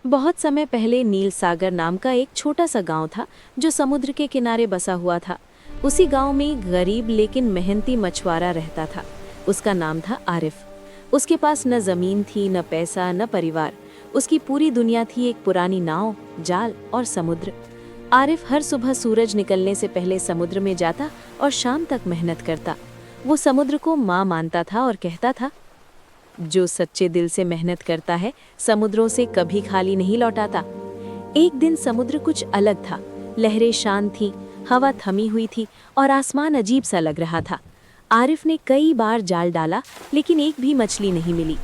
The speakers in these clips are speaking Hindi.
बहुत समय पहले नील सागर नाम का एक छोटा सा गांव था जो समुद्र के किनारे बसा हुआ था। उसी गांव में एक गरीब लेकिन मेहनती मछुआरा रहता था। उसका नाम था आरिफ। उसके पास न जमीन थी, न पैसा, न परिवार। उसकी पूरी दुनिया थी एक पुरानी नाव, जाल और समुद्र। आरिफ हर सुबह सूरज निकलने से पहले समुद्र में जाता और शाम तक मेहनत करता। वो समुद्र को माँ मानता था और कहता था, जो सच्चे दिल से मेहनत करता है समुद्रों से कभी खाली नहीं लौटाता। एक दिन समुद्र कुछ अलग था। लहरें शांत थीं, हवा थमी हुई थी और आसमान अजीब सा लग रहा था। आरिफ ने कई बार जाल डाला लेकिन एक भी मछली नहीं मिली।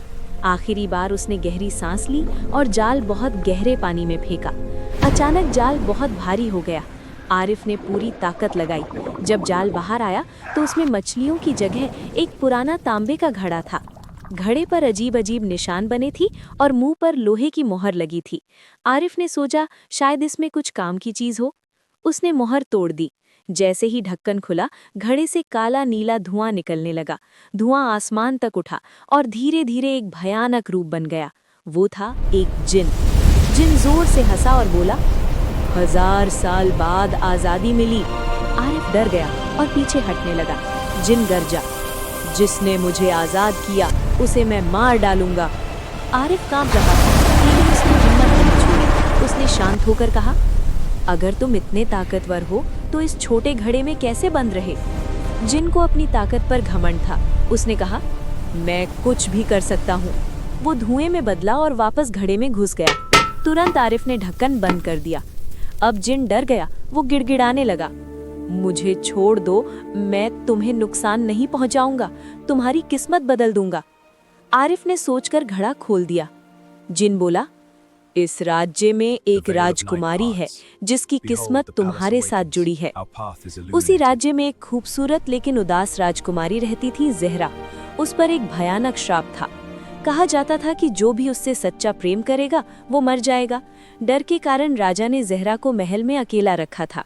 आखिरी बार उसने गहरी सांस ली और जाल बहुत गहरे पानी में फेंका। अचानक जाल बहुत भारी हो गया। आरिफ ने पूरी ताकत लगाई। जब जाल बाहर आया तो उसमें मछलियों की जगह एक पुराना तांबे का घड़ा था। घड़े पर अजीब अजीब निशान बने थी और मुंह पर लोहे की मोहर लगी थी। आरिफ ने सोचा शायद इसमें कुछ काम की चीज हो। उसने मोहर तोड़ दी। जैसे ही ढक्कन खुला, घड़े से काला नीला धुआं निकलने लगा। धुआं आसमान तक उठा और धीरे धीरे एक भयानक रूप बन गया। वो था एक जिन। जिन जोर से हंसा और बोला, 1000 साल बाद आजादी मिली। आरिफ डर गया और पीछे हटने लगा। जिन गरजा, जिसने मुझे आजाद किया उसे मैं मार डालूंगा। आरिफ कांप रहा था लेकिन उसने हिम्मत नहीं छोड़ी। उसने शांत होकर कहा, अगर तुम इतने ताकतवर हो तो इस छोटे घड़े में कैसे बंद रहे। जिन को अपनी ताकत पर घमंड था। उसने कहा, मैं कुछ भी कर सकता हूँ। वो धुएं में बदला और वापस घड़े में घुस गया। तुरंत आरिफ ने ढक्कन बंद कर दिया। अब जिन डर गया। वो गिड़गिड़ाने लगा, मुझे छोड़ दो, मैं तुम्हें नुकसान नहीं पहुंचाऊंगा, तुम्हारी किस्मत बदल दूंगा। आरिफ ने सोचकर घड़ा खोल दिया। जिन बोला, इस राज्य में एक राजकुमारी है जिसकी किस्मत तुम्हारे साथ जुड़ी है। उसी राज्य में एक खूबसूरत लेकिन उदास राजकुमारी रहती थी, ज़हरा। उस पर एक भयानक श्राप था। कहा जाता था कि जो भी उससे सच्चा प्रेम करेगा वो मर जाएगा। डर के कारण राजा ने ज़हरा को महल में अकेला रखा था।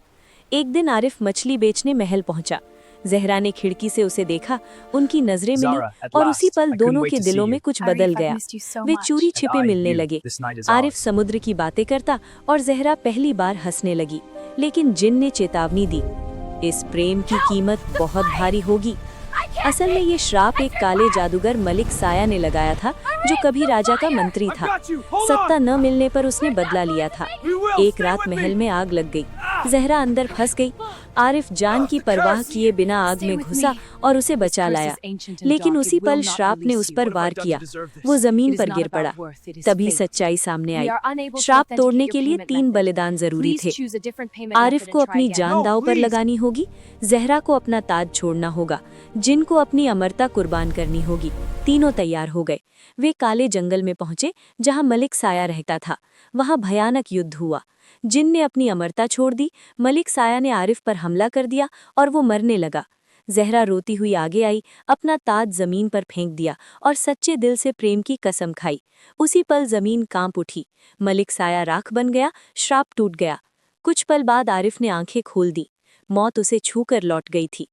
एक दिन आरिफ मछली बेचने महल पहुंचा। ज़हरा ने खिड़की से उसे देखा। उनकी नजरें मिली और उसी पल दोनों के दिलों में कुछ बदल गया। वे चोरी छिपे मिलने लगे। आरिफ समुद्र की बातें करता और ज़हरा पहली बार हंसने लगी। लेकिन जिन ने चेतावनी दी, इस प्रेम की कीमत बहुत भारी होगी। असल में ये श्राप एक काले जादूगर मलिक साया ने लगाया था, जो कभी राजा का मंत्री था। सत्ता न मिलने पर उसने बदला लिया था। एक रात महल में आग लग गई। ज़हरा अंदर फंस गई। आरिफ जान की परवाह किए बिना आग में घुसा और उसे बचा लाया। लेकिन उसी पल श्राप ने उस पर वार किया। वो जमीन पर गिर पड़ा। तभी सच्चाई सामने आई। श्राप तोड़ने के लिए 3 बलिदान जरूरी थे। आरिफ को अपनी जान दांव पर लगानी होगी, ज़हरा को अपना ताज छोड़ना होगा, जिन को अपनी अमरता कुर्बान करनी होगी। तीनों तैयार हो गए। वे काले जंगल में पहुंचे जहां मलिक साया रहता था। वहां भयानक युद्ध हुआ। जिन ने अपनी अमरता छोड़ दी। मलिक साया ने आरिफ पर हमला कर दिया और वो मरने लगा। ज़हरा रोती हुई आगे आई, अपना ताज जमीन पर फेंक दिया और सच्चे दिल से प्रेम की कसम खाई। उसी पल जमीन कांप उठी। मलिक साया राख बन गया, श्राप टूट गया। कुछ पल बाद आरिफ ने आंखें खोल दी। मौत उसे छूकर लौट गई थी।